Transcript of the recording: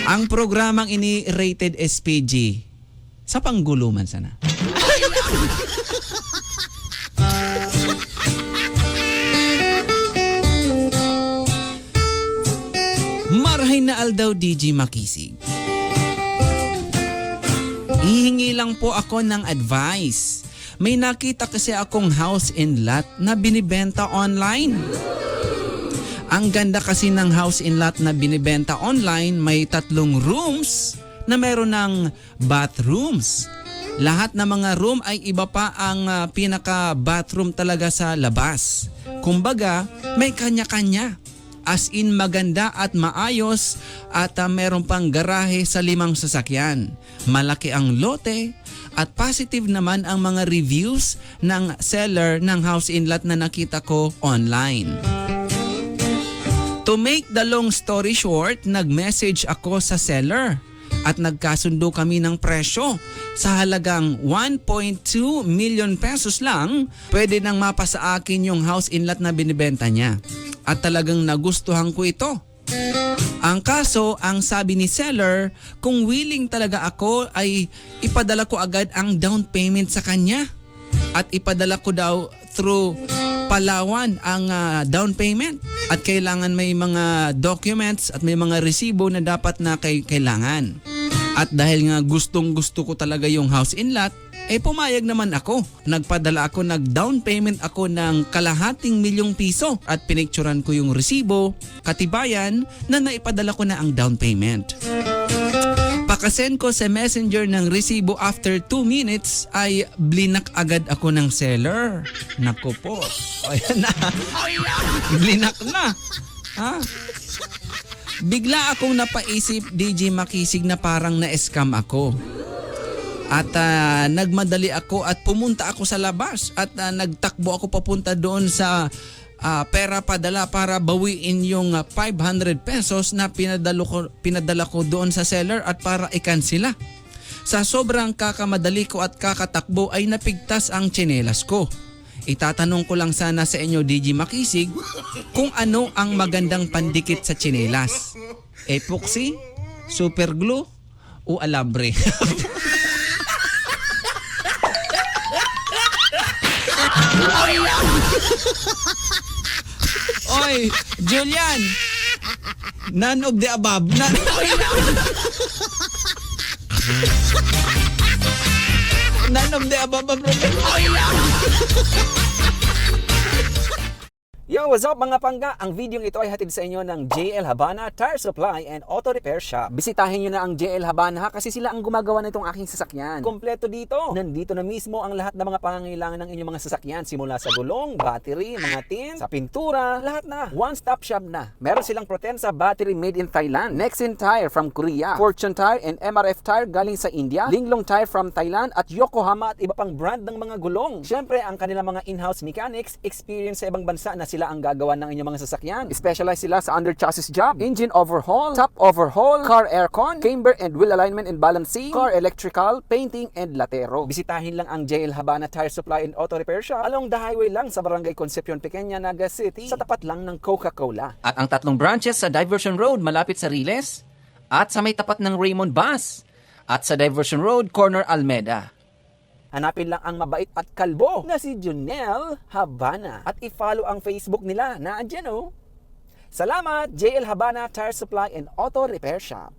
Ang programang ini rated SPG sa pangguluman sana. Marhay na aldaw DJ Makisig. Hihingi lang po ako ng advice. May nakita kasi akong house and lot na binibenta online. Ang ganda kasi ng house and lot na binibenta online, may 3 rooms na meron ng bathrooms. Lahat ng mga room ay iba pa ang pinaka-bathroom talaga sa labas. Kumbaga, may kanya-kanya. As in maganda at maayos at meron pang garahe sa 5 sasakyan. Malaki ang lote at positive naman ang mga reviews ng seller ng house and lot na nakita ko online. To make the long story short, nag-message ako sa seller at nagkasundo kami ng presyo. Sa halagang 1.2 million pesos lang, pwede nang mapasa akin yung house and lot na binibenta niya. At talagang nagustuhan ko ito. Ang kaso, ang sabi ni seller, kung willing talaga ako ay ipadala ko agad ang down payment sa kanya. At ipadala ko daw through Palawan ang down payment. At kailangan may mga documents at may mga resibo na dapat na kailangan. At dahil nga gustong gusto ko talaga yung house and lot, pumayag naman ako. Nagpadala ako, nag-down payment ako ng ₱250,000 at pinicturan ko yung resibo, katibayan na naipadala ko na ang down payment. Pakasend ko sa messenger ng resibo after 2 minutes ay blinak agad ako ng seller. Naku po. Ayan na. Blinak na. Ha? Bigla akong napaisip, DJ Makisig, na parang na-scam ako. At nagmadali ako at pumunta ako sa labas at nagtakbo ako papunta doon sa pera padala para bawiin yung 500 pesos na pinadala ko doon sa seller at para ikansila. Sa sobrang kakamadali ko at kakatakbo ay napigtas ang tsinelas ko. Itatanong ko lang sana sa inyo, DJ Makisig, kung ano ang magandang pandikit sa tsinelas. Epoxy, super glue o alambre? Oy, Julian. None of the above. None of the above. Yo, what's up mga pangga? Ang video ito ay hatid sa inyo ng JL Habana Tire Supply and Auto Repair Shop. Bisitahin nyo na ang JL Habana ha, kasi sila ang gumagawa nitong aking sasakyan. Kompleto dito. Nandito na mismo ang lahat ng mga pangangailangan ng inyong mga sasakyan. Simula sa gulong, battery, mga tins, sa pintura, lahat na. One-stop shop na. Meron silang Protensa battery made in Thailand. Nexen Tire from Korea. Fortune Tire and MRF Tire galing sa India. Linglong Tire from Thailand at Yokohama at iba pang brand ng mga gulong. Siyempre, ang kanilang mga in-house mechanics, experience sa ibang bansa na sila ang gagawa ng inyong mga sasakyan. Specialize sila sa under chassis job, engine overhaul, top overhaul, car aircon, camber and wheel alignment and balancing, car electrical, painting and latero. Bisitahin lang ang JL Habana Tire Supply and Auto Repair Shop along the highway lang sa Barangay Concepcion Pequeña, Naga City, sa tapat lang ng Coca-Cola. At ang 3 branches sa Diversion Road malapit sa Riles at sa may tapat ng Raymond Bus at sa Diversion Road corner Almeda. Hanapin lang ang mabait at kalbo na si Junel Habana at i-follow ang Facebook nila na andyan oh. Salamat, JL Habana Tire Supply and Auto Repair Shop.